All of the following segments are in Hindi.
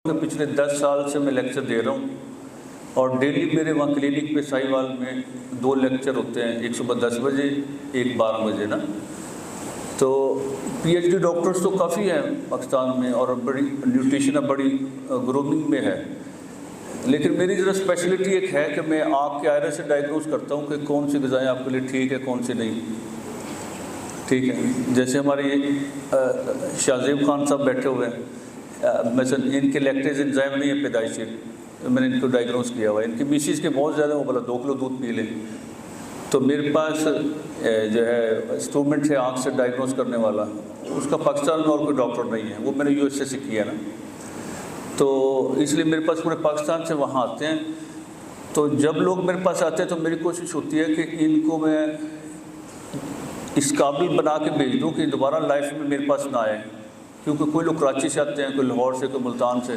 कि पिछले 10 साल से मैं लेक्चर दे रहा हूँ और डेली मेरे वहाँ क्लिनिक पे साहिवाल में 2 लेक्चर होते हैं, एक सुबह 10 बजे, एक 12 बजे ना। तो पीएचडी डॉक्टर्स तो काफ़ी हैं पाकिस्तान में और बड़ी न्यूट्रिशन बड़ी ग्रूमिंग में है, लेकिन मेरी ज़रा स्पेशलिटी एक है कि मैं आँख के आयरस से डायग्नोज करता हूँ कि कौन सी ग़िज़ाएँ आपके लिए ठीक है, कौन सी नहीं। ठीक है, जैसे हमारे शाहजेब खान साहब बैठे हुए हैं, मतलब इनके लैक्टेज एंजाइम नहीं है पैदाइशी, मैंने इनको डायग्नोज किया हुआ है। इनकी मिसिस के बहुत ज़्यादा, वो बोला 2 किलो दूध पी लें। तो मेरे पास जो है इंस्ट्रूमेंट है आँख से डायग्नोज करने वाला, उसका पाकिस्तान में और कोई डॉक्टर नहीं है, वो मैंने यूएसए से किया ना। तो इसलिए मेरे पास पूरे पाकिस्तान से वहाँ आते हैं। तो जब लोग मेरे पास आते हैं तो मेरी कोशिश होती है कि इनको मैं इस काबिल बना के भेज दूँ कि दोबारा लाइफ में मेरे पास ना आए, क्योंकि कोई लोग कराची से आते हैं, कोई लाहौर से, कोई मुल्तान से,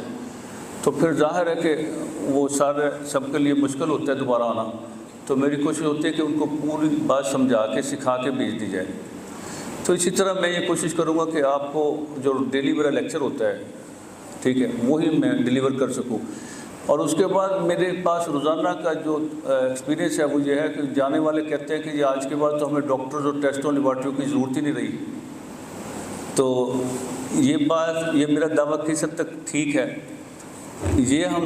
तो फिर जाहिर है कि वो सारे सबके लिए मुश्किल होता है दोबारा आना। तो मेरी कोशिश होती है कि उनको पूरी बात समझा के सिखा के भेज दी जाए। तो इसी तरह मैं ये कोशिश करूँगा कि आपको जो डेली मेरा लेक्चर होता है, ठीक है, वही मैं डिलीवर कर सकूँ। और उसके बाद मेरे पास रोज़ाना का जो एक्सपीरियंस है वो ये है कि जाने वाले कहते हैं कि आज के बाद तो हमें डॉक्टर्स और टेस्टों लेबॉर्ट्रियों की ज़रूरत ही नहीं रही। तो ये बात, ये मेरा दावा किस हद तक ठीक है, ये हम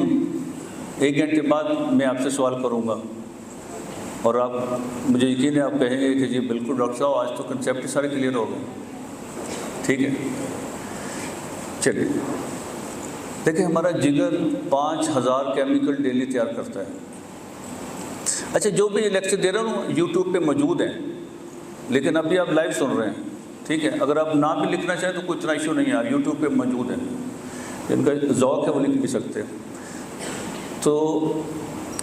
1 घंटे बाद मैं आपसे सवाल करूँगा और आप, मुझे यकीन है आप कहेंगे कि जी बिल्कुल डॉक्टर साहब, आज तो कंसेप्ट सारे क्लियर हो गए। ठीक है, चलिए देखिए, हमारा जिगर 5000 केमिकल डेली तैयार करता है। अच्छा, जो भी ये लेक्चर दे रहा हूँ यूट्यूब पे मौजूद हैं, लेकिन अभी आप लाइव सुन रहे हैं, ठीक है। अगर आप ना भी लिखना चाहें तो कोई इतना इशू नहीं है, यूट्यूब पे मौजूद है, इनका ज़ौक़ है वो लिख भी सकते हैं। तो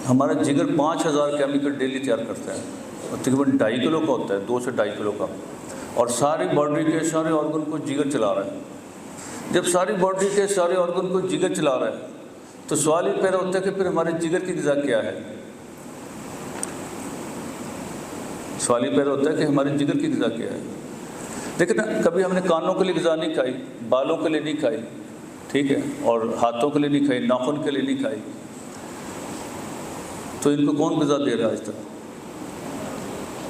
हमारा जिगर 5000 केमिकल डेली तैयार करता है और तकरीबन 2.5 किलो का होता है, 2 से 2.5 किलो का, और सारी बॉडी के सारे ऑर्गन को जिगर चला रहा है। जब सारी बॉडी के सारे ऑर्गन को जिगर चला रहा है तो सवाल ये पैदा होता है कि फिर हमारे जिगर की ग़िज़ा क्या है। सवाल ये पैदा होता है कि हमारे जिगर की ग़िज़ा क्या है। देखिए ना, कभी हमने कानों के लिए ग़िज़ा नहीं खाई, बालों के लिए नहीं खाई, ठीक है, और हाथों के लिए नहीं खाई, नाखून के लिए नहीं खाई। तो इनको कौन ग़िज़ा दे रहा है आज तक?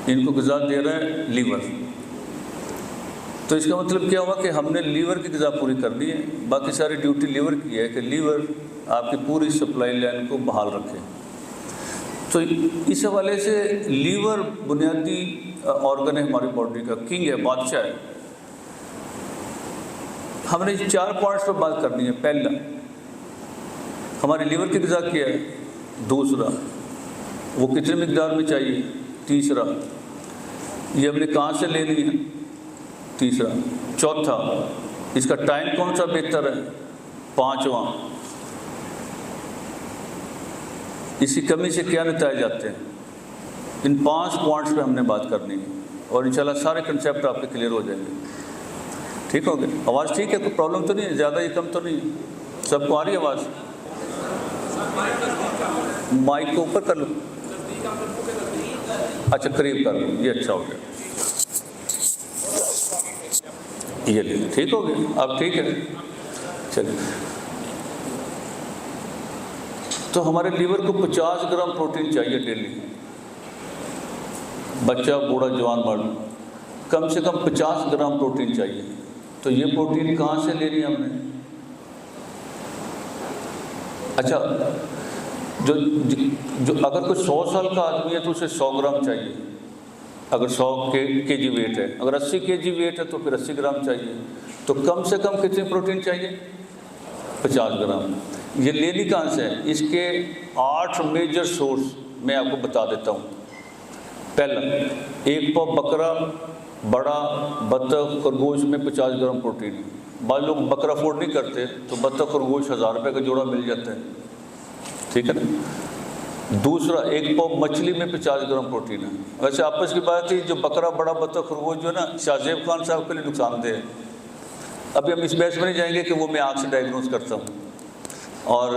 इनको ग़िज़ा दे रहा है लीवर। तो इसका मतलब क्या हुआ कि हमने लीवर की ग़िज़ा पूरी कर ली है, बाकी सारी ड्यूटी लीवर की है कि लीवर आपकी पूरी सप्लाई लाइन को बहाल रखे। तो इस हवाले से लीवर बुनियादी ऑर्गन है हमारी बॉडी का, किंग है, बादशाह है। हमने 4 पॉइंट्स पर बात करनी है। पहला, हमारे लीवर की ग़िज़ा क्या है। दूसरा, वो कितने मिकदार में चाहिए। तीसरा, ये हमने कहाँ से लेनी है। तीसरा, चौथा, इसका टाइम कौन सा बेहतर है। पाँचवा, इसकी कमी से क्या नतीजे आते हैं। इन 5 पॉइंट्स पे हमने बात करनी है और इंशाल्लाह सारे कंसेप्ट आपके क्लियर हो जाएंगे। ठीक हो गया? आवाज़ ठीक है, कोई प्रॉब्लम तो नहीं है, ज़्यादा ही कम तो नहीं है, सबको आ रही है आवाज़। माइक को ऊपर कर लो, अच्छा करीब कर लो, ये अच्छा हो गया, ये ले, ठीक हो गया, अब ठीक है। चलिए, तो हमारे लीवर को 50 ग्राम प्रोटीन चाहिए डेली। बच्चा, बूढ़ा, जवान, मर्द, कम से कम 50 ग्राम प्रोटीन चाहिए। तो ये प्रोटीन कहाँ से लेनी है हमने। अच्छा, जो अगर कोई 100 साल का आदमी है तो उसे 100 ग्राम चाहिए, अगर 100 केजी वेट है। अगर 80 केजी वेट है तो फिर 80 ग्राम चाहिए। तो कम से कम कितनी प्रोटीन चाहिए। 50 ग्राम। ये लेनी कहाँ से है, इसके 8 मेजर सोर्स मैं आपको बता देता हूँ। पहला, 1 पाव बकरा, बड़ा, बत्तख, खरगोश में 50 ग्राम प्रोटीन है। बाद लोग बकरा अफोर्ड नहीं करते तो बत्तख, खरगोश 1000 रुपये का जोड़ा मिल जाता है, ठीक है ना। दूसरा, 1 पाव मछली में 50 ग्राम प्रोटीन है। वैसे आपस की बात थी, जो बकरा, बड़ा, बत्तख, खरगोश जो है ना, शाहजेब खान साहब के लिए नुकसानदेह है। अभी हम इस बहस में नहीं जाएंगे कि वो मैं आँख से डायग्नोज करता हूँ, और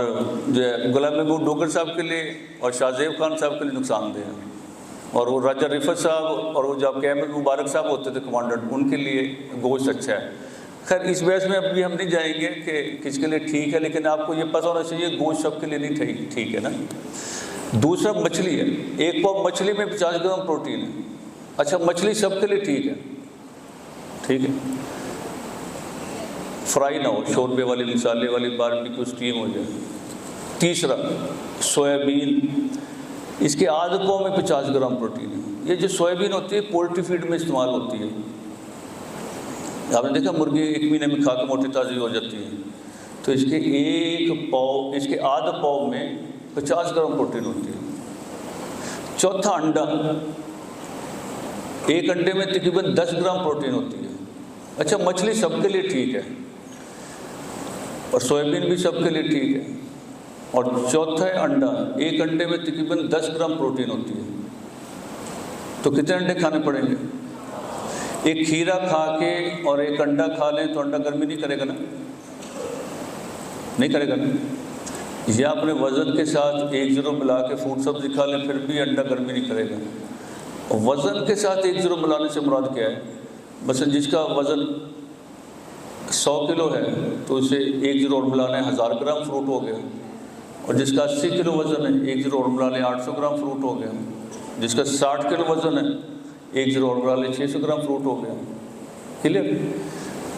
जो है गुलाम महमूद डोगर साहब के लिए और शाहजेब खान साहब के लिए नुकसानदेह है। और वो राजा रिफत साहब और वो जो आपके अहमद मुबारक साहब होते थे कमांडेंट, उनके लिए गोश्त अच्छा है। खैर इस बहस में अभी हम नहीं जाएंगे कि किसके लिए ठीक है, लेकिन आपको ये पता होना चाहिए गोश्त सबके लिए नहीं ठीक है ना। दूसरा मछली है, एक पाव मछली में 50 ग्राम प्रोटीन है। अच्छा, मछली सबके लिए ठीक है, ठीक है, फ्राई ना हो, शोरबे वाली, मसाले वाली, बारबेक्यू स्टीम हो जाए। तीसरा सोयाबीन, इसके आधे पाव में 50 ग्राम प्रोटीन है। ये जो सोयाबीन होती है पोल्ट्री फीड में इस्तेमाल होती है। आपने देखा मुर्गी 1 महीने में खा के मोटी ताज़ी हो जाती है, तो इसके एक पाव, इसके आधे पाव में 50 ग्राम प्रोटीन होती है। चौथा अंडा, एक अंडे में तकरीबन 10 ग्राम प्रोटीन होती है। अच्छा, मछली सबके लिए ठीक है और सोयाबीन भी सबके लिए ठीक है। और चौथा है अंडा, एक अंडे में तकरीबन 10 ग्राम प्रोटीन होती है। तो कितने अंडे खाने पड़ेंगे? एक खीरा खा के और एक अंडा खा लें तो अंडा गर्मी नहीं करेगा ना, नहीं करेगा ना। या अपने वज़न के साथ 1-0 मिला के फ्रूट सब्जी खा लें फिर भी अंडा गर्मी नहीं करेगा। और वज़न के साथ 1-0 मिलाने से मुराद क्या है? बस जिसका वज़न 100 किलो है तो उसे 1-0 और मिलाना है 1000 ग्राम फ्रूट हो गया। और जिसका 80 किलो वज़न है 1-0 और मिला लें 800 ग्राम फ्रूट हो गया। जिसका 60 किलो वज़न है 1-0 और मिला लें 600 ग्राम फ्रूट हो गया। क्लियर?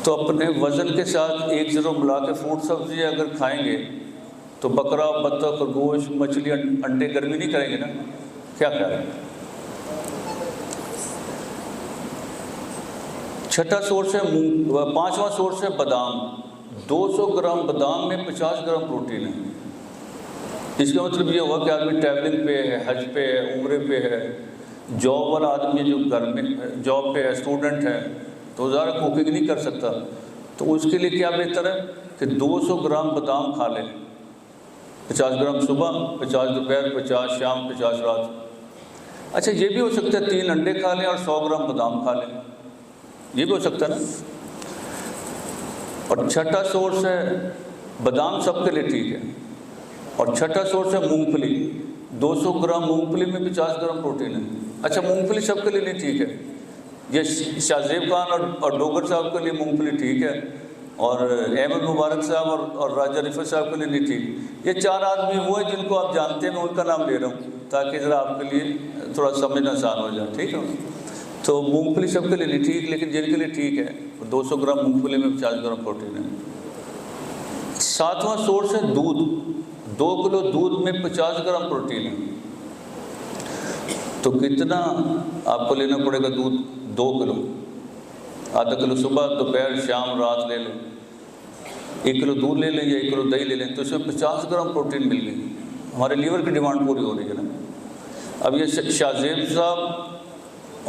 तो अपने वज़न के साथ 1-0 मिला के फ्रूट सब्जी अगर खाएंगे तो बकरा, बत्तख, खरगोश, मछली, अंडे गर्मी नहीं करेंगे ना। क्या ख्याल है? छठा सोर्स है मूंग, 5वां सोर्स है बादाम। 200 ग्राम बादाम में 50 ग्राम प्रोटीन है। इसका मतलब ये हुआ कि आदमी ट्रैवलिंग पे है, हज पे है, उम्रे पे है, जॉब वाला आदमी जो घर में जॉब पे है, स्टूडेंट है, तो ज़्यादा कुकिंग नहीं कर सकता, तो उसके लिए क्या बेहतर है कि 200 ग्राम बादाम खा लें। 50 ग्राम सुबह, 50 दोपहर, 50 शाम, 50 रात। अच्छा, ये भी हो सकता है 3 अंडे खा लें और 100 ग्राम बादाम खा लें, ये भी हो सकता है ना। और छठा सोर्स है बादाम, सबके लिए ठीक है। और छठा सोर्स है मूंगफली। 200 ग्राम मूंगफली में 50 ग्राम प्रोटीन है। अच्छा, मूंगफली सबके लिए नहीं ठीक है। ये शाहजेब खान और डोगर साहब के लिए मूंगफली ठीक है, और अहमद मुबारक साहब और राजा रिफत साहब के लिए नहीं ठीक। ये 4 आदमी वो है जिनको आप जानते हैं, मैं उनका नाम ले रहा हूँ ताकि ज़रा आपके लिए थोड़ा समझना आसान हो जाए, ठीक है। तो मूंगफली सबके लिए नहीं ठीक, लेकिन जिनके लिए ठीक है 200 ग्राम मूंगफली में 50 ग्राम प्रोटीन है। 7वां सोर्स है दूध। 2 किलो दूध में 50 ग्राम प्रोटीन है। तो कितना आपको लेना पड़ेगा दूध? 2 किलो। आधा किलो सुबह, दोपहर, शाम, रात ले लें। 1 किलो दूध ले लें या 1 किलो दही ले लें, तो इसमें 50 ग्राम प्रोटीन मिल गई। हमारे लीवर की डिमांड पूरी हो रही है ना। अब ये शाहजेब साहब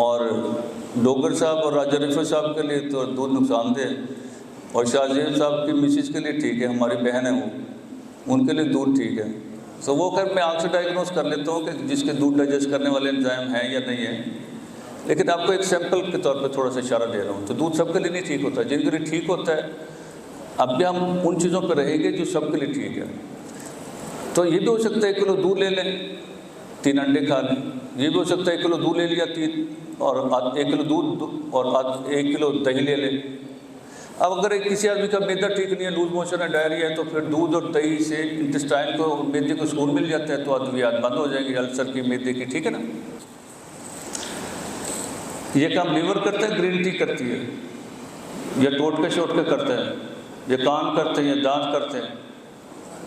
और डोगर साहब और राजा रिफत साहब के लिए तो दूध नुकसानदेह, और शाहजेब साहब की मिसिस के लिए ठीक है, हमारी बहन है वो, उनके लिए दूध ठीक है। तो वो खैर मैं आँख से डायग्नोस कर लेता हूँ कि जिसके दूध डाइजेस्ट करने वाले एंजाइम हैं या नहीं है, लेकिन आपको एक सैंपल के तौर पे थोड़ा सा इशारा दे रहा हूँ। तो दूध सबके लिए नहीं ठीक होता, जिनके लिए ठीक होता है। अब भी हम उन चीज़ों पर रहेंगे जो सबके लिए ठीक है। तो ये भी हो सकता है 1 किलो दूध ले लें, 3 अंडे खा लें। ये भी हो सकता है 1 किलो दूध ले लिया 3 और 1 किलो दूध और 1 किलो दही ले लें। अब अगर किसी आदमी का मैदा ठीक नहीं है, लूज मोशन है, डायरिया है, तो फिर दूध और दही से इंटेस्टाइन को, मैदे को सुकून मिल जाता है, तो अद्वियात बंद हो जाएंगी अल्सर की, मैदे की, ठीक है ना। ये काम लीवर करता है, ग्रीन टी करती है, या टोटके शोटके करते हैं, ये कान करते हैं, या दांत करते हैं।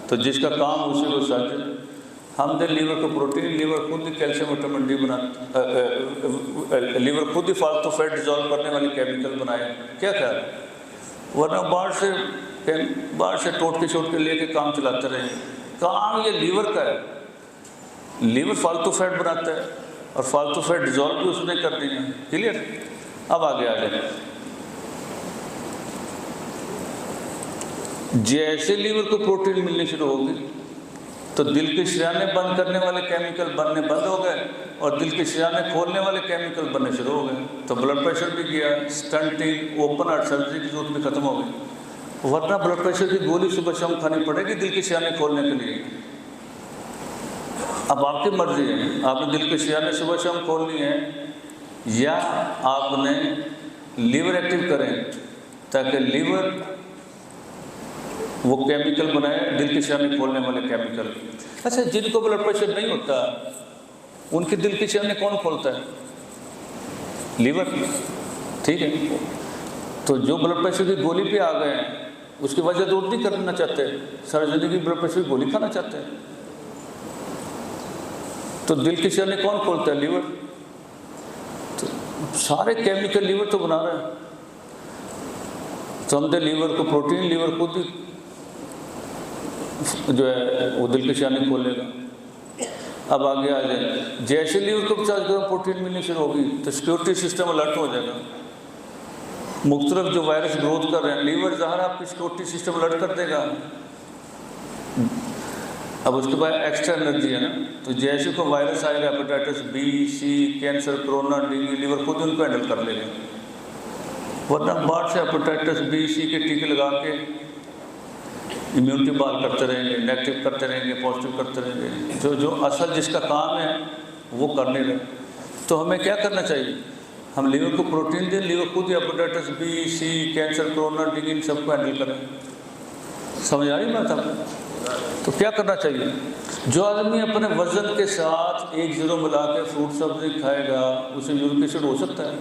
तो जिसका काम उसी को साझे। हम दे लीवर को प्रोटीन, लीवर खुद ही कैल्शियम विटामिन डी लीवर खुद ही फालतू फैट डिजॉल्व करने वाली केमिकल बनाए। क्या ख्याल है? वरना बाहर से टोटके शोटके लेके काम चलाते रहे। काम ये लीवर का है। लीवर फालतू फैट बनाता है और फालतू फैट डिजॉल्व भी उसने कर दी है। क्लियर? अब आगे आ जाए। जैसे लीवर को प्रोटीन मिलनी शुरू होगी तो दिल के शरियाने बंद करने वाले केमिकल बनने बंद हो गए और दिल के शरियाने खोलने वाले केमिकल बनने शुरू हो गए। तो ब्लड प्रेशर भी गया, स्टंटिंग, ओपन हार्ट सर्जरी की जरूरत भी खत्म हो गई। वरना ब्लड प्रेशर की गोली सुबह शाम खानी पड़ेगी दिल के शरियाने खोलने के लिए। अब आपकी मर्जी है, आपने दिल के शरियाने सुबह शाम खोलनी है या आपने लीवर एक्टिव करें ताकि लीवर वो केमिकल बनाए, दिल की शिरानी खोलने वाले केमिकल। अच्छा, जिनको ब्लड प्रेशर नहीं होता उनके दिल की शिरानी कौन खोलता है? लीवर, ठीक है। तो जो ब्लड प्रेशर की गोली पे आ गए हैं उसकी वजह दूर नहीं करना चाहते, सारी जिंदगी ब्लड प्रेशर की गोली खाना चाहते हैं। तो दिल की शिरानी कौन खोलता है? लीवर। तो सारे केमिकल लीवर तो बना रहा है। समझे लीवर को प्रोटीन, लीवर खुद ही जो है वो दिल की शिरानी खोलेगा। अब आगे आ जाए, जैसे लीवर को चार्ज करो प्रोटीन मिलनी शुरू होगी तो सिक्योरिटी सिस्टम अलर्ट हो जाएगा। मुख्तलिफ जो वायरस ग्रोथ कर रहे हैं, लीवर ज़ाहिर आपकी सिक्योरिटी सिस्टम अलर्ट कर देगा। अब उसके बाद एक्स्ट्रा एनर्जी है ना, तो जैसे को वायरस आएगा, हेपेटाइटिस बी, सी, कैंसर, कोरोना, डेंगू, लीवर खुद उनको हैंडल कर लेगा। वरना बाहर से हेपेटाइटिस बी, सी के टीके लगा के इम्यूनिटी बहाल करते रहेंगे, नेगेटिव करते रहेंगे, पॉजिटिव करते रहेंगे, जो असल जिसका काम है वो कर नहीं रहे। तो हमें क्या करना चाहिए? हम लीवर को प्रोटीन दें, लीवर खुद हेपेटाइटिस बी, सी, कैंसर, कोरोना, डेंगू इन सबको हैंडल करें। समझ आ रही बात आपको? तो क्या करना चाहिए? जो आदमी अपने वजन के साथ 1-0 मिला के फ्रूट सब्जी खाएगा उसे यूरिक एसिड हो सकता है।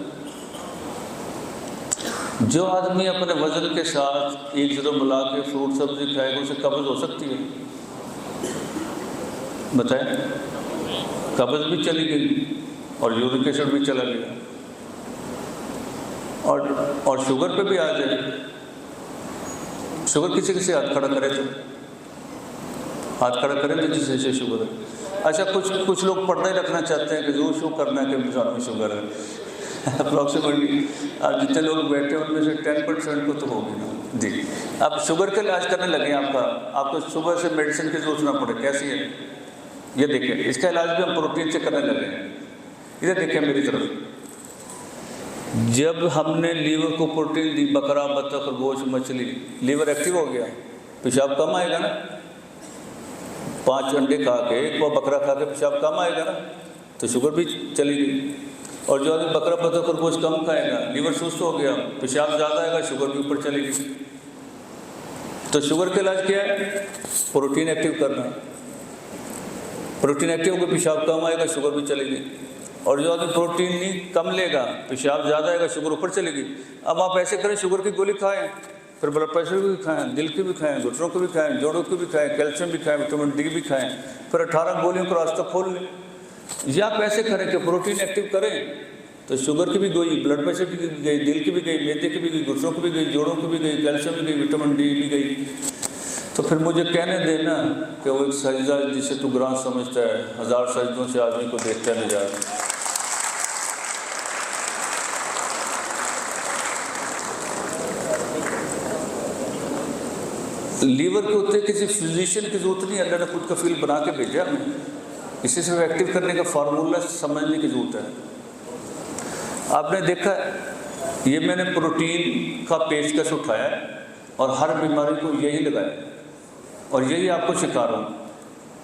जो आदमी अपने वजन के साथ 1-0 मिला के फ्रूट सब्जी खाएगा उसे कब्ज हो सकती है। बताएं, कब्ज भी चली गई और यूरिक एसिड भी चला गया। और शुगर पे भी आ जाए, शुगर किसी किसी हाथ खड़ा करे तो हाथ खड़ा करें तो जिससे शुगर है। अच्छा, कुछ लोग पर्दा ही रखना चाहते हैं कि जो शो करना है कि इंसान में शुगर है। अप्रॉक्सीमेटली आप जितने लोग बैठे हैं उनमें से 10% को तो होगी ना जी। अब शुगर का इलाज करने लगे आपको सुबह से मेडिसिन की जरूरत ना पड़े। कैसी है ये देखिए, इसका इलाज भी हम प्रोटीन से करने लगे हैं। इधर देखिए मेरी तरफ, जब हमने लीवर को प्रोटीन दी, बकरा, बत्तख, खरगोश, मछली, लीवर एक्टिव हो गया, पेशाब कम आएगा ना। 5 अंडे खा के, एक बकरा खा के पेशाब कम आएगा ना, तो शुगर भी चली गई। और जो आदमी बकरा, बत्तख, खरगोश कम खाएगा, लीवर सुस्त हो गया, पेशाब ज़्यादा आएगा, शुगर भी ऊपर चली गई। तो शुगर का इलाज क्या है? प्रोटीन एक्टिव करना। प्रोटीन एक्टिव होकर पेशाब कम आएगा, शुगर भी चली गई। और जो आदमी प्रोटीन नहीं कम लेगा, पेशाब ज़्यादा आएगा, शुगर ऊपर चलेगी। अब आप ऐसे करें, शुगर की गोली खाएं, फिर ब्लड प्रेशर की भी खाएं, दिल की भी खाएं, घुटनों की भी खाएं, जोड़ों की भी खाएं, कैल्शियम भी खाएं, विटामिन डी भी खाएं, फिर 18 गोलियों का रास्ता खोल लें। या आप ऐसे करें कि प्रोटीन एक्टिव करें तो शुगर की भी गई, ब्लड प्रेशर की भी गई, दिल की भी गई, मैदे की भी गई, घुटनों की भी गई, जोड़ों की भी गई, कैल्शियम भी गई, विटामिन डी भी गई। तो फिर मुझे कहने देना कि वो एक सजदा जिसे तू ग्रां समझता है, 1000 सजदों से आदमी को देखता है नजारा। लीवर के होते किसी फिजिशियन की जरूरत नहीं, अल्लाह ने खुद का फील बना के भेजा हमें। इसे सिर्फ एक्टिव करने का फार्मूला समझने की जरूरत है। आपने देखा, ये मैंने प्रोटीन का पेशकश उठाया है और हर बीमारी को यही लगाया और यही आपको सिखा रहा हूँ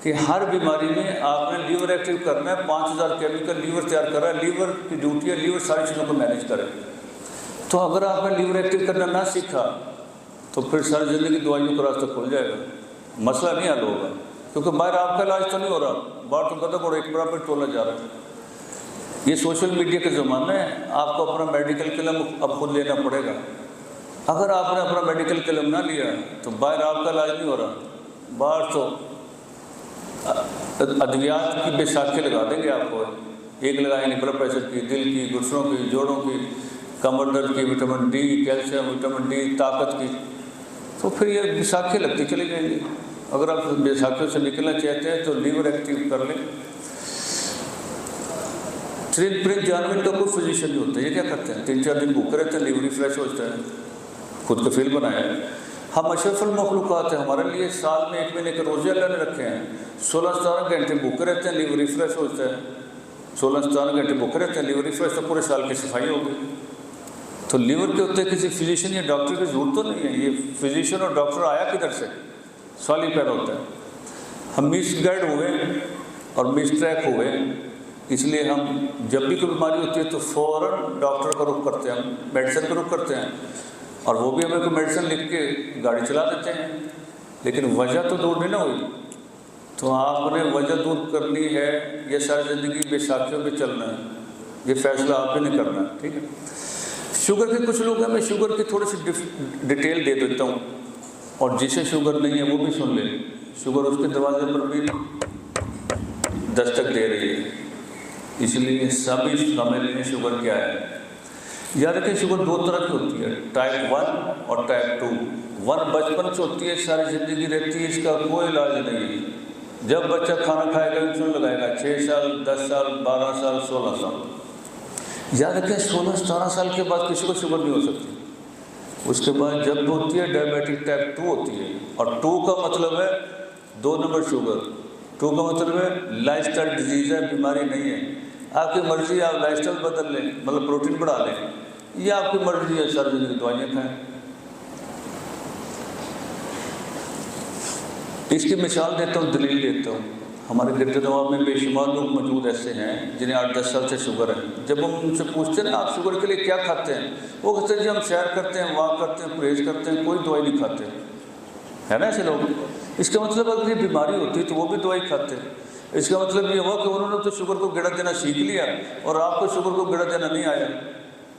कि हर बीमारी में आपने लीवर एक्टिव करना है। 5000 केमिकल लीवर तैयार कर रहा है। लीवर की ड्यूटी है लीवर सारी चीज़ों को मैनेज करे। तो अगर आपने लीवर एक्टिव करना ना सीखा तो फिर सारी ज़िंदगी दवाइयों का रास्ता खुल जाएगा, मसला नहीं हल होगा। क्योंकि बाहर आपका इलाज तो नहीं हो रहा, बाहर तो गदक और एक बराबर तोला जा रहा है। ये सोशल मीडिया का ज़माना है, आपको अपना मेडिकल क्लेम अब खुद लेना पड़ेगा। अगर आपने अपना मेडिकल क्लेम ना लिया तो बाहर आपका इलाज नहीं हो रहा। बाहर तो अद्वियात की बैसाखी लगा देंगे आपको, एक लगाएंगे ब्लड प्रेशर की, दिल की, घुटनों की, जोड़ों की, कमर दर्द की, vitamin D, calcium, vitamin D, ताकत की। तो फिर ये बैसाखी लगती चली जाएंगी। अगर आप बैसाखियों से निकलना चाहते हैं तो लीवर एक्टिव कर लें। प्रिंस जानवर का कोई फिजिशियन नहीं होता। ये क्या करते हैं, 3-4 दिन भूखे रहते हैं, लीवर फ्रेश होता है, खुद का फील बनाया है। हम अशरफुल मखलूक़ात हैं, हमारे लिए साल में 1 महीने के रोजे अल्लाह ने रखे हैं। 16-17 घंटे भूखे रहते हैं, लीवर फ्रेश होता है। 16-17 घंटे भूखे रहते हैं, लीवर फ्रेश, तो पूरे साल की सफाई होगी। तो लीवर के होते किसी फिजिशियन या डॉक्टर की जरूरत तो नहीं है। ये फिजिशियन और डॉक्टर आया किधर से, सवाल ही पैदा होता है। हम मिसगाइड हुए और मिसट्रैक हुए, इसलिए हम जब भी कोई बीमारी होती है तो फ़ौरन डॉक्टर का रुख करते हैं, हम मेडिसिन का रुख करते हैं। और वो भी हमें को मेडिसिन लिख के गाड़ी चला देते हैं, लेकिन वजह तो दूर नहीं ना हुई। तो आपने वजह दूर करनी है या सारी ज़िंदगी बैसाखियों में चलना है, ये फैसला आप ही नहीं करना है, ठीक है। शुगर के कुछ लोग हैं, मैं शुगर की थोड़ी सी डिटेल दे देता हूँ, और जिसे शुगर नहीं है वो भी सुन ले। शुगर उसके दरवाजे पर भी दस्तक दे रही है, इसलिए सभी समझ लें शुगर क्या है। याद रखें शुगर दो तरह की होती है, टाइप 1 और टाइप 2। 1 बचपन से होती है, सारी ज़िंदगी रहती है, इसका कोई इलाज नहीं है। जब बच्चा खाना खाएगा इंसुलिन लगाएगा, 6 साल, 10 साल, 12 साल, 16 साल। याद रखें 16-17 साल के बाद किसी को शुगर नहीं हो सकती। उसके बाद जब होती है डायबिटिक टाइप 2 होती है, और 2 का मतलब है 2 नंबर शुगर। 2 का मतलब है लाइफस्टाइल डिजीज़ है, बीमारी नहीं है। आपकी मर्जी, आप लाइफस्टाइल बदल लें, मतलब प्रोटीन बढ़ा लें, या आपकी मर्जी है सारी जिंदगी दवाइयाँ खाएं। इसकी मिसाल देता हूँ, दलील देता हूँ। हमारे गिरद नवाब में बेशुमार लोग मौजूद ऐसे हैं जिन्हें 8-10 साल से शुगर है। जब हम उनसे पूछते हैं ना आप शुगर के लिए क्या खाते हैं, वो कहते हैं जी हम सैर करते हैं, वॉक करते हैं, परहेज करते हैं, कोई दवाई नहीं खाते, है ना ऐसे लोग। इसका मतलब अगर ये बीमारी होती तो वो भी दवाई खाते हैं। इसका मतलब ये हुआ कि उन्होंने तो शुगर को गिरा देना सीख लिया, और आपको शुगर को गिरा देना नहीं आया,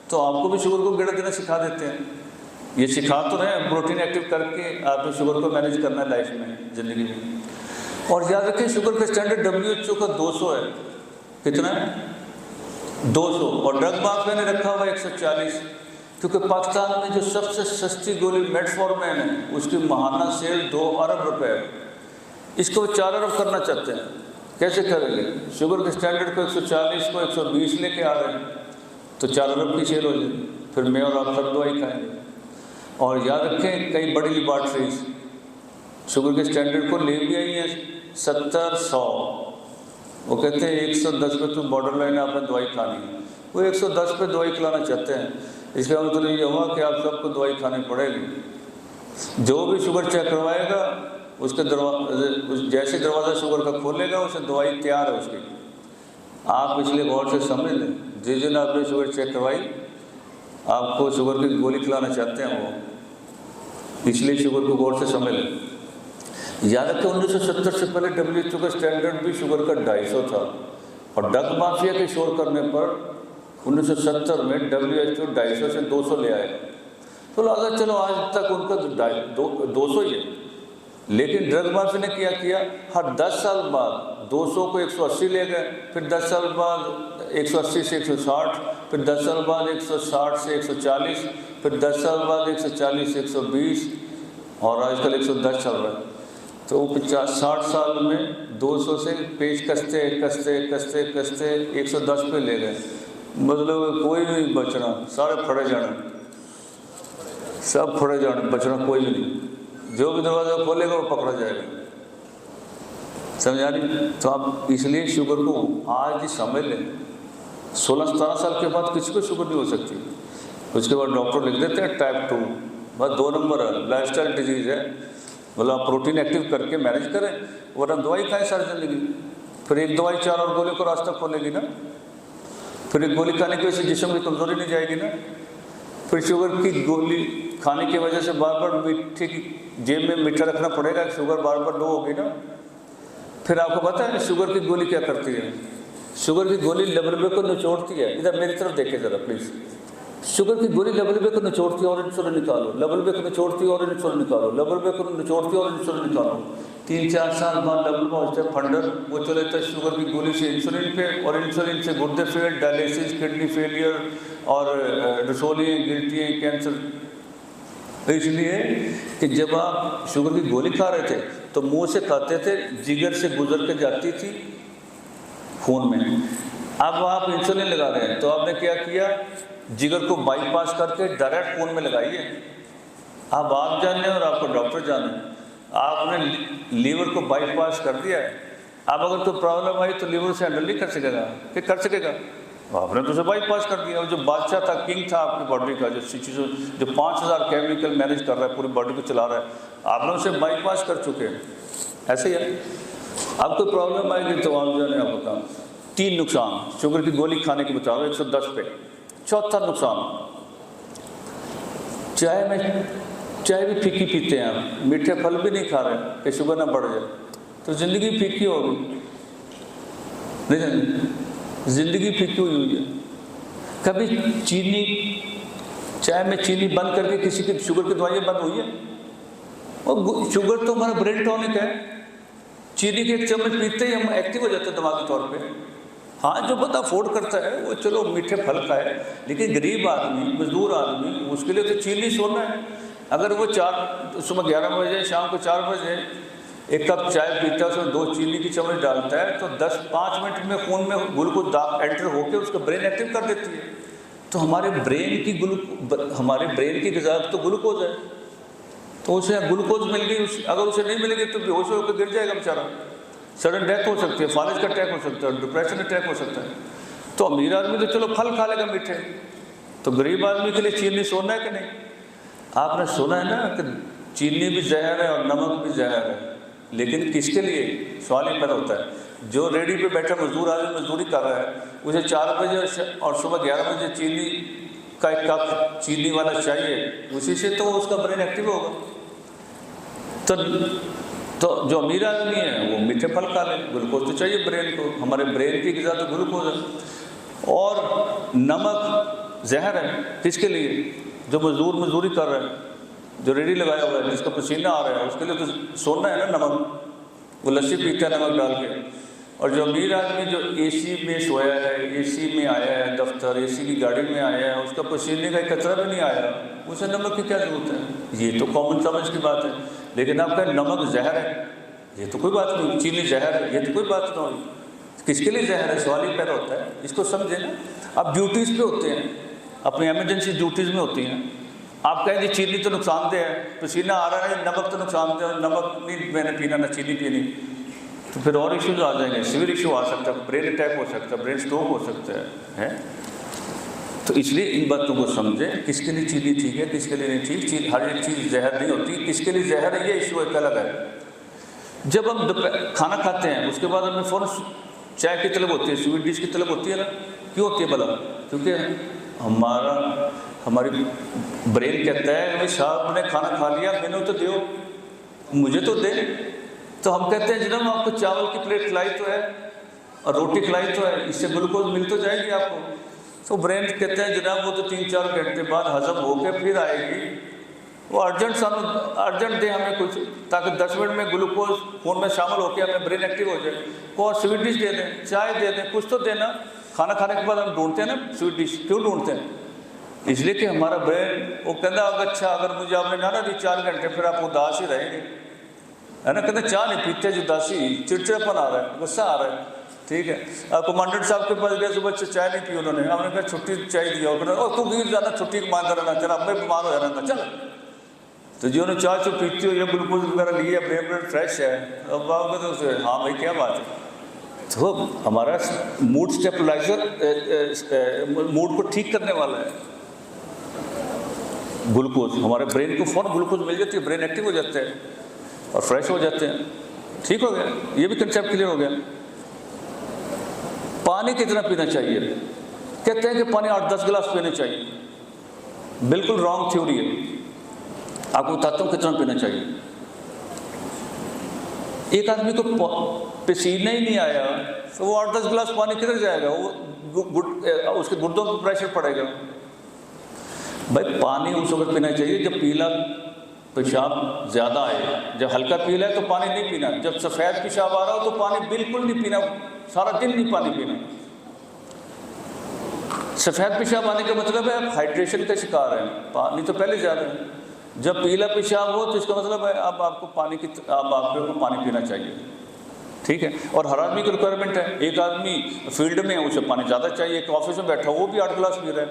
तो आपको भी शुगर को गिरा देना सिखा देते हैं। ये सिखा तो रहे हैं, प्रोटीन एक्टिव करके आपको शुगर को मैनेज करना है लाइफ में, ज़िंदगी में। और याद रखें शुगर का स्टैंडर्ड WHO का 200 है। कितना है? 200। और ड्रग माफिया ने रखा हुआ 140, क्योंकि पाकिस्तान में जो सबसे सस्ती गोली मेटफॉर्मिन है उसकी माहाना सेल 2 अरब रुपए है। इसको 4 अरब करना चाहते हैं, कैसे करेंगे? शुगर के स्टैंडर्ड को 140 को 120 लेके आ रहे हैं, तो 4 अरब की सेल हो जाए, फिर मैं और आप सब दवाई खाएंगे। और याद रखें कई बड़ी लेबॉर्ट्रीज शुगर के स्टैंडर्ड को ले भी आई हैं 70-100। वो कहते हैं 110 पे तो बॉर्डर लाइन आपने दवाई खानी है, वो 110 पे दवाई खिलाना चाहते हैं। इसका मतलब ये हुआ कि आप सबको दवाई खानी पड़ेगी। जो भी शुगर चेक करवाएगा उसके जैसे दरवाज़ा शुगर का खोलेगा उसे दवाई तैयार है उसकी। आप इसलिए गौर से समझ लें, जिस दिन आपने शुगर चेक करवाई आपको शुगर की गोली खिलाना चाहते हैं वो, इसलिए शुगर को गौर से समझ लें। याद रखें 1970 से पहले WHO का स्टैंडर्ड भी शुगर का 250 था, और ड्रग माफिया के शोर करने पर 1970 में WHO 250 से 200 ले आए। तो लगा चलो आज तक उनका 200 ही है, लेकिन ड्रग माफिया ने क्या किया, हर 10 साल बाद 200 को 180 ले गए, फिर 10 साल बाद 180 से 160, फिर 10 साल बाद 160 से 140, फिर 10 साल बाद 140 से 120, और आजकल 110 चल रहा है। तो 60 साल में 200 से पेश कसते कसते कसते कसते 110 पे ले गए। मतलब कोई नहीं बचना, सारे फड़े जाने, सब फड़े जाने, बचना कोई भी नहीं। जो भी दरवाज़ा खोलेगा वो पकड़ा जाएगा, समझा नहीं? तो आप इसलिए शुगर को आज ही समझ लें। 16-17 साल के बाद किसी को शुगर नहीं हो सकती। उसके बाद डॉक्टर लिख देते हैं टाइप 2, बस 2 नंबर है, लाइफस्टाइल डिजीज़ है। मतलब आप प्रोटीन एक्टिव करके मैनेज करें, वरना दवाई खाएं सारी जिंदगी। फिर एक दवाई 4 और गोली को रास्ता खोलेगी ना, फिर एक गोली खाने की वजह से जिस्म की कमजोरी नहीं जाएगी ना, फिर शुगर की गोली खाने की वजह से बार बार मीठे की जेब में मीठा रखना पड़ेगा, शुगर बार बार लो होगी ना। फिर आपको पता है शुगर की गोली क्या करती है? शुगर की गोली लबलबे को निचोड़ती है। इधर मेरी तरफ देखे ज़रा प्लीज़। शुगर की गोली लबलबे को निचोड़ती है और इंसुलिन निकालो, लबलबे को निचोड़ती है और इंसुलिन निकालो, लबलबे को निचोड़ती है और इंसुलिन निकालो। 3-4 साल बाद लबलबा होता है फंडर, वो चले जाता है शुगर की गोली से इंसुलिन पे, और इंसुलिन से गुर्दे फेल, डायलिसिस, किडनी फेलियर, और रसोलियाँ, गिल्टियाँ, कैंसर। इसलिए कि जब आप शुगर की गोली खा रहे थे तो मुँह से खाते थे, जिगर से गुजर के जाती थी खून में। अब आप इंसुलिन लगा रहे हैं तो आपने क्या किया, जिगर को बाईपास करके डायरेक्ट खून में लगाइए। अब आप जाने और आपको डॉक्टर जाने, आपने लीवर को बाईपास कर दिया है। अब अगर कोई प्रॉब्लम आई तो लीवर से हैंडल नहीं कर सकेगा, कि कर सकेगा? आपने तो उसे बाईपास कर दिया। जो बादशाह था, किंग था आपकी बॉडी का, जो 5000 केमिकल मैनेज कर रहा है, पूरी बॉडी को चला रहा है, आपने उसे बाईपास कर चुके हैं। ऐसे ही है, अब कोई प्रॉब्लम आएगी तो आप जाने। आप बताओ 3 नुकसान शुगर की गोली खाने के बचाओ 110 पे। चौथा नुकसान, चाय भी फीकी पीते हैं आप, मीठे फल भी नहीं खा रहे कि शुगर ना बढ़ जाए, तो ज़िंदगी फीकी होगी, नहीं, ज़िंदगी फीकी हुई है। कभी चीनी, चाय में चीनी बंद करके किसी की शुगर की दवाइयाँ बंद हुई है? और शुगर तो हमारा ब्रेन टॉनिक है, चीनी के एक चम्मच पीते ही हम एक्टिव हो जाते हैं दिमागी तौर पे। हाँ, जो बंदा अफोर्ड करता है वो चलो मीठे फल खाए, लेकिन गरीब आदमी, मजदूर आदमी, उसके लिए तो चीनी सोना है। अगर वो सुबह 11 बजे, शाम को 4 बजे एक कप चाय पीता है, उसमें 2 चीनी की चम्मच डालता है, तो 10-5 मिनट में खून में ग्लूकोज एंटर होकर उसका ब्रेन एक्टिव कर देती है। तो हमारे ब्रेन की ग़िज़ा तो ग्लूकोज है, तो उसे ग्लूकोज मिल गई, अगर उसे नहीं मिलेगी तो बेहोश होकर गिर जाएगा बेचारा, सडन डेथ हो सकती है, फालिज का अटैक हो सकता है, डिप्रेशन अटैक हो सकता है। तो अमीर आदमी तो चलो फल खा लेगा मीठे, तो गरीब आदमी के लिए चीनी सोना है कि नहीं? आपने सुना है ना कि चीनी भी जहर है और नमक भी जहर है, लेकिन किसके लिए? सवाल ये पैदा होता है, जो रेडी पे बैठा मजदूर आदमी मजदूरी कर रहा है, उसे 4 बजे और सुबह 11 बजे चीनी का एक कप चीनी वाला चाहिए, उसी से तो उसका ब्रेन एक्टिव होगा। तो जो अमीर आदमी है वो मीठे फल खा ले, ग्लूकोज तो चाहिए ब्रेन को, हमारे ब्रेन की ग़िज़ा तो ग्लूकोज है। और नमक जहर है, किसके लिए? जो मजदूरी कर रहा है, जो रेडी लगाया हुआ है, जिसका पसीना आ रहा है, उसके लिए तो सोना है ना नमक, वो लस्सी पीता है नमक डाल के। और जो अमीर आदमी जो एसी में सोया है, एसी में आया है दफ्तर, एसी की गाड़ी में आया है, उसका पसीने का एक कतरा भी नहीं आया, उसे नमक की क्या ज़रूरत है? ये तो कॉमन समझ की बात है। लेकिन आपका नमक जहर है, ये तो कोई बात नहीं, चीनी जहर है, ये तो कोई बात नहीं, किसके लिए जहर है? सवाल ही पैदा होता है, इसको समझे ना। आप ड्यूटीज़ पे होते हैं, अपनी एमरजेंसी ड्यूटीज़ में होती हैं, आप कहेंगे चीनी तो नुकसानदेह है, पसीना आ रहा है, नमक तो नुकसानदेह है, नमक नहीं मैंने पीना, ना चीनी पीनी, तो फिर और इश्यूज आ जाएंगे, सिवियर इशू आ सकता है, ब्रेन अटैक हो सकता है, ब्रेन स्ट्रोक हो सकता है? तो इसलिए इन बातों को समझें, किसके लिए चीनी ठीक है, किसके लिए नहीं ठीक। चीज़ हर एक चीज़ जहर नहीं होती, किसके लिए जहर है ये इशू एक अलग है। जब हम खाना खाते हैं उसके बाद हमें फ़ौरन चाय की तलब होती है, स्वीट डिश की तलब होती है ना, क्यों होती है भला? क्योंकि हमारी ब्रेन कहता है भाई साहब ने खाना खा लिया, मैंने तो दो, मुझे तो दे। तो हम कहते हैं जनाब आपको चावल की प्लेट खिलाई तो है और रोटी खिलाई तो है, इससे ग्लूकोज मिल तो जाएगी आपको। तो ब्रेन कहते हैं जनाब वो तो 3-4 घंटे बाद हजम होकर फिर आएगी, वो अर्जेंट दे हमें कुछ, ताकि 10 मिनट में ग्लूकोज खून में शामिल होकर हमें ब्रेन एक्टिव हो जाए। को और स्वीट डिश दे दें, चाय दे दें, कुछ तो देना। खाना खाने के बाद हम ढूंढते हैं ना स्वीट डिश, क्यों ढूंढते हैं? इसलिए कि हमारा ब्रेन वो कहता है अच्छा अगर मुझे आपने ना दी 4 घंटे फिर आप उदास ही रहेंगे, है ना। कहते चाय नहीं पीते, उदासी, चिड़चिड़ापन आ रहा है, गुस्सा आ रहा है, ठीक है। कमांडेंट साहब के पास गए, सुबह से चाय नहीं पी उन्होंने, हमने कहा छुट्टी चाहिए दिया, और तू गिर जाना, छुट्टी मांगता रहना, चल अब मैं बीमार हो जाना, चल। तो जो उन्होंने चाय पीती हो या ग्लूकोज वगैरह लिए, ब्रेन फ्रेश है, अब आओगे तो उसे हाँ भाई क्या बात है। तो हमारा मूड स्टेबलाइजर मूड को ठीक करने वाला है ग्लूकोज, हमारे ब्रेन को फ़ौरन ग्लूकोज मिल जाती है, ब्रेन एक्टिव हो जाते हैं और फ्रेश हो जाते हैं। ठीक हो गया, ये भी कंसेप्ट क्लियर हो गया। पानी कितना पीना चाहिए? कहते हैं कि पानी 8-10 गिलास पीने चाहिए, बिल्कुल रॉन्ग थ्योरी है। आपको बताता हूँ कितना पीना चाहिए। एक आदमी को पसीना ही नहीं आया तो वो 8-10 गिलास पानी किधर जाएगा? वो उसके गुर्दों पर प्रेशर पड़ेगा। भाई पानी उस वक्त पीना चाहिए जब पीला पेशाब ज़्यादा आए। जब हल्का पीला है तो पानी नहीं पीना। जब सफ़ेद पेशाब आ रहा हो तो पानी बिल्कुल नहीं पीना, सारा दिन नहीं पानी पीना। सफ़ेद पेशाब आने का मतलब है आप हाइड्रेशन का शिकार हैं, पानी तो पहले ज़्यादा है। जब पीला पेशाब हो तो इसका मतलब है अब आपको पानी पीना चाहिए, ठीक है। और हर आदमी की रिक्वायरमेंट है। एक आदमी फील्ड में है उसे पानी ज़्यादा चाहिए, एक ऑफिस में बैठा वो भी 8 गिलास पी रहा है,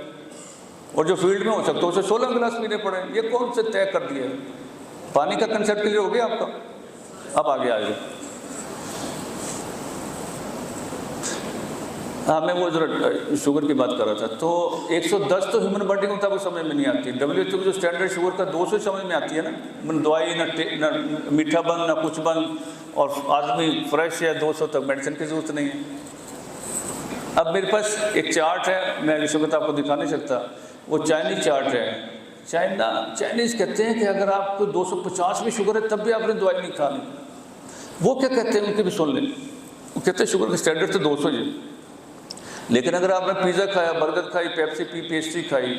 और जो फील्ड में हो सकता है उसे 16 गिलास पीने पड़े। ये कौन से तय कर दिया? पानी का कंसेप्ट क्लियर हो गया आपका? अब आगे आएगा। हाँ, मैं वो जरा शुगर की बात कर रहा था। तो 110 तो ह्यूमन बॉडी के मुताबिक समझ में नहीं आती। WHO की जो स्टैंडर्ड शुगर का 200 समझ में आती है ना। दवाई ना मीठा बंद ना कुछ बंद, और आदमी फ्रेश है 200 तक, मेडिसिन की ज़रूरत नहीं है। अब मेरे पास एक चार्ट है, मैं इस वक्त आपको दिखा नहीं सकता, वो चाइनीज चार्ट है चाइनीज़ कहते हैं कि अगर आपको 250 भी शुगर है तब भी आपने दवाई नहीं खानी। वो क्या कहते हैं उनके भी सुन लें। वो कहते हैं शुगर का स्टैंडर्ड तो 200 ही है, लेकिन अगर आपने पिज़्ज़ा खाया, बर्गर खाई, पेप्सी पी, पेस्ट्री खाई,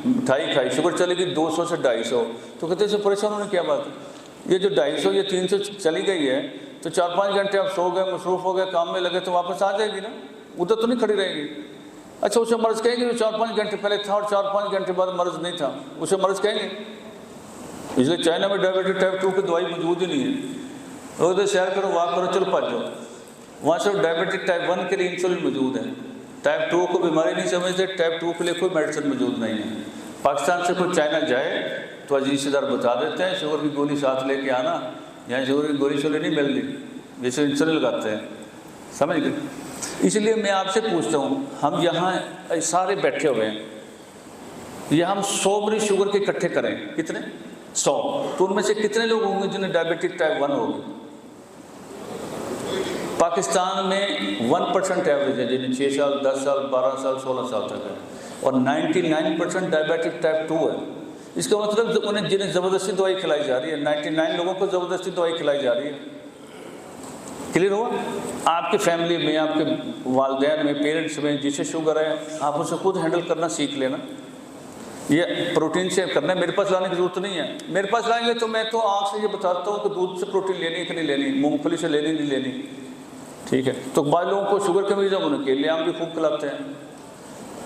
मिठाई खाई, शुगर चलेगी 200 से 250, तो कहते हैं परेशान होने क्या बात है। ये जो 250 या 300 चली गई है तो 4-5 घंटे आप सो गए, मसरूफ़ हो गए, काम में लगे तो वापस आ जाएगी ना, उधर तो नहीं खड़ी रहेगी। अच्छा, उसे मर्ज़ कहेंगे जो 4-5 घंटे पहले था और 4-5 घंटे बाद मर्ज़ नहीं था, उसे मर्ज़ कहेंगे। इसलिए चाइना में डायबिटीज टाइप 2 की दवाई मौजूद ही नहीं है। उधर सैर करो, वॉक करो, चल पा जाओ, वहाँ सिर्फ डायबिटीज टाइप 1 के लिए इंसुलिन मौजूद है। टाइप 2 को बीमारी नहीं समझते, टाइप 2 के लिए कोई मेडिसिन मौजूद नहीं है। पाकिस्तान से कोई चाइना जाए तो अजीज रिश्तेदार बता देते हैं शुगर की गोली साथ लेके आना, यहाँ शुगर की गोली शोली नहीं मिलती, जैसे इंसुलिन लगाते हैं, समझ गए। इसलिए मैं आपसे पूछता हूँ, हम यहाँ सारे बैठे हुए हैं, ये हम 100 मरीज शुगर के इकट्ठे करें, कितने 100, तो उनमें से कितने लोग होंगे जिन्हें डायबिटिक टाइप 1 होगी। पाकिस्तान में 1% एवरेज है जिन्हें 6 साल, 10 साल, 12 साल, 16 साल तक है, और 99% डायबिटिक टाइप 2 है। इसका मतलब उन्हें जिन्हें ज़बरदस्ती दवाई खिलाई जा रही है, 99 लोगों को ज़बरदस्ती दवाई खिलाई जा रही है। क्लियर हुआ? आपकी फैमिली में, आपके वालिदैन में, पेरेंट्स में जिसे शुगर है, आप उसे खुद हैंडल करना सीख लेना। ये प्रोटीन से करना है, मेरे पास लाने की ज़रूरत नहीं है। मेरे पास लाएंगे तो मैं तो आँख से ये बताता हूँ कि दूध से प्रोटीन लेनी कि नहीं लेनी, मूँगफली से लेनी नहीं लेनी, ठीक है। तो बाद लोगों को शुगर के मरीज़ होने के लिए आम भी खूब खिलाते हैं,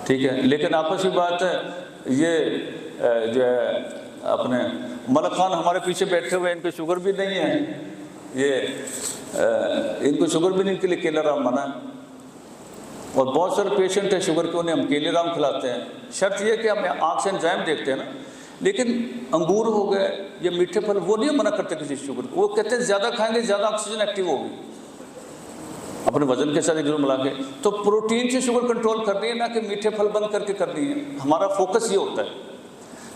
ठीक है। लेकिन आपस की बात है, ये जो है अपने मलक खान हमारे पीछे बैठे हुए, इनको शुगर भी नहीं है, ये इनको शुगर भी नहीं के लिए केला राम मना है। और बहुत सारे पेशेंट है शुगर के, उन्हें हम केले राम खिलाते हैं। शर्त यह कि हम आँख से एंजाइम देखते हैं ना। लेकिन अंगूर हो गए, ये मीठे फल, वो नहीं मना करते किसी शुगर को, वो कहते हैं ज़्यादा खाएंगे ज़्यादा ऑक्सीजन एक्टिव होगी अपने वजन के साथ जरूर मिला के। तो प्रोटीन से शुगर कंट्रोल करनी है, ना कि मीठे फल बंद करके करनी है। हमारा फोकस ये होता है।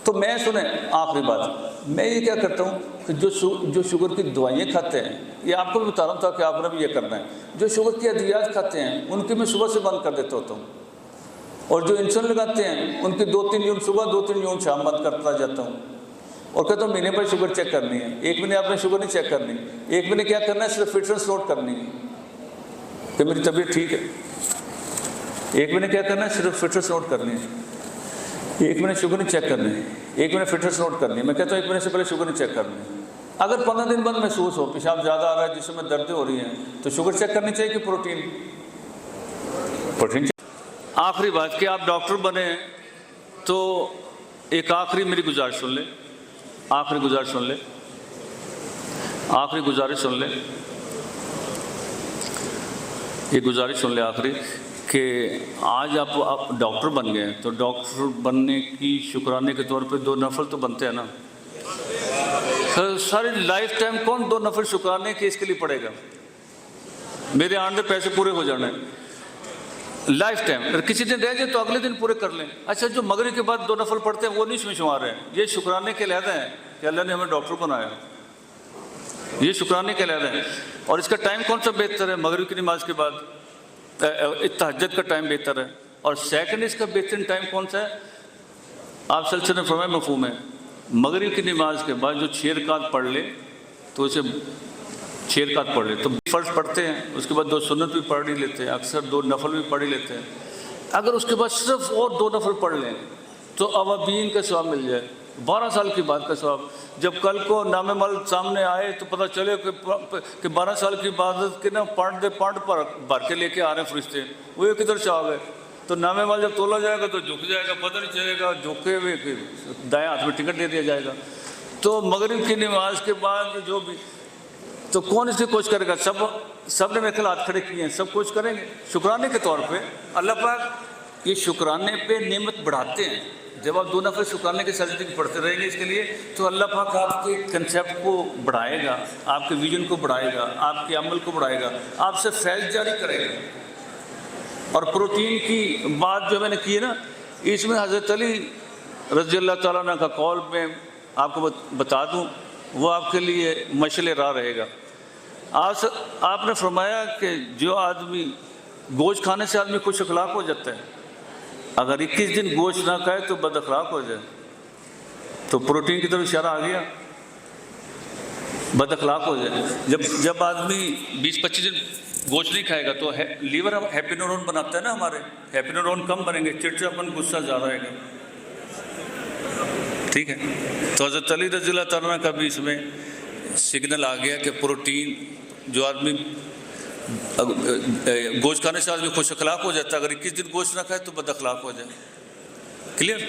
तो मैं सुने आखिरी बात, मैं ये क्या करता हूँ कि जो शुगर की दवाइयाँ खाते हैं, ये आपको भी बता रहा हूँ ताकि आपने भी ये करना है। जो शुगर की अद्वियात खाते हैं उनकी मैं सुबह से बंद कर देता होता हूँ, और जो इंसुलिन लगाते हैं उनकी 2-3 यूनिट सुबह, 2-3 यूनिट शाम बंद करता जाता हूँ। और कहता हूँ महीने पर शुगर चेक करनी है, 1 महीने आपने शुगर नहीं चेक करनी, 1 महीने क्या करना है, सिर्फ फिटनेस नोट करनी है कि मेरी तबीयत ठीक है। 1 महीने क्या करना है, सिर्फ फिटनेस नोट करनी है। 1 महीने शुगर नहीं चेक करनी है, 1 महीने फिटनेस नोट करनी है। मैं कहता हूँ 1 महीने से पहले शुगर नहीं चेक करनी है। अगर 15 दिन बाद महसूस हो पेशाब ज़्यादा आ रहा है, जिसमें दर्द हो रही है, तो शुगर चेक करनी चाहिए कि प्रोटीन। आखिरी बात कि आप डॉक्टर बने तो एक आखिरी मेरी गुजारिश सुन ले, आखिरी गुजारिश सुन ले, आखिरी गुजारिश सुन ले, ये गुजारिश सुन ले आखिरी, कि आज आप डॉक्टर बन गए, तो डॉक्टर बनने की शुक्राने के तौर पे 2 नफल तो बनते हैं ना। सारी लाइफ टाइम कौन 2 नफल शुक्राने के इसके लिए पड़ेगा? मेरे आने पैसे पूरे हो जाने लाइफ टाइम, अगर किसी दिन रह जाए तो अगले दिन पूरे कर लें। अच्छा, जो मगरिब के बाद 2 नफल पढ़ते हैं वो नहीं इसमें शुमार है। ये शुक्राने के लहदा है कि अल्लाह ने हमें डॉक्टर बनाया, ये शुक्राने के लहदा है। और इसका टाइम कौन सा बेहतर है? मगरिब की नमाज के बाद तहज्जुद का टाइम बेहतर है। और सेकंड इसका बेहतरीन टाइम कौन सा है? आप सल्लल्लाहु अलैहि वसल्लम मफ़हूम है, मगरिब की नमाज के बाद जो 6 रकात पढ़ ले तो उसे 6 रकात पढ़ ले तो फ़र्ज़ पढ़ते हैं, उसके बाद 2 सुन्नत भी पढ़ ही लेते हैं, अक्सर 2 नफल भी पढ़ ही लेते हैं। अगर उसके बाद सिर्फ और 2 नफल पढ़ लें तो अवाबीन का सवाब मिल जाए, 12 साल की बात का सवाब। जब कल को नामे मल सामने आए तो पता चले कि 12 साल की इबादत के ना पांड पर भर के लेके आ रहे हैं फरिश्ते, वो किधर से आ गए। तो नामे मल जब तोला जाएगा तो झुक जाएगा, पता नहीं चलेगा, झुके हुए दाएं हाथ में टिकट दे दिया जाएगा। तो मगरिब की नमाज के बाद जो भी, तो कौन इसकी कोशिश करेगा? सब ने मेरे ख्याल हाथ खड़े किए हैं, सब कोशिश करेंगे शुक्राने के तौर पे। अल्लाह पाक ये शुक्राने पे नेमत बढ़ाते हैं। जब आप 2 नफल शुक्राने के सजदे पढ़ते रहेंगे इसके लिए, तो अल्लाह पाक आपके कंसेप्ट को बढ़ाएगा, आपके विजन को बढ़ाएगा, आपके अमल को बढ़ाएगा, आपसे फैज़ जारी करेगा। और प्रोटीन की बात जो मैंने की है ना, इसमें हज़रत अली रज़ी अल्लाह ताला अन्हु का कौल में आपको बता दूँ, वो आपके लिए मशअल राह रहेगा। आपने फरमाया कि जो आदमी गोश्त खाने से आदमी खुश अखलाक हो जाता है, अगर 21 दिन गोश्त ना खाए तो बद अखलाक हो जाए। तो प्रोटीन की तरफ इशारा आ गया, बद अखलाक हो जाए। जब आदमी 20-25 दिन गोश्त नहीं खाएगा तो लीवर हैप्पी न्यूरॉन बनाता है ना, हमारे हैप्पी न्यूरॉन कम बनेंगे, चिड़चिड़ापन, गुस्सा ज़्यादा आएगा। ठीक है, तो हज़रत अली रज़ियल्लाहु तआला का भी इसमें सिग्नल आ गया कि प्रोटीन, जो आदमी गोश्त खाने से आदमी खुश अखलाक हो जाता है, अगर 21 दिन गोश्त ना खाए तो बद अखलाक हो जाए। क्लियर?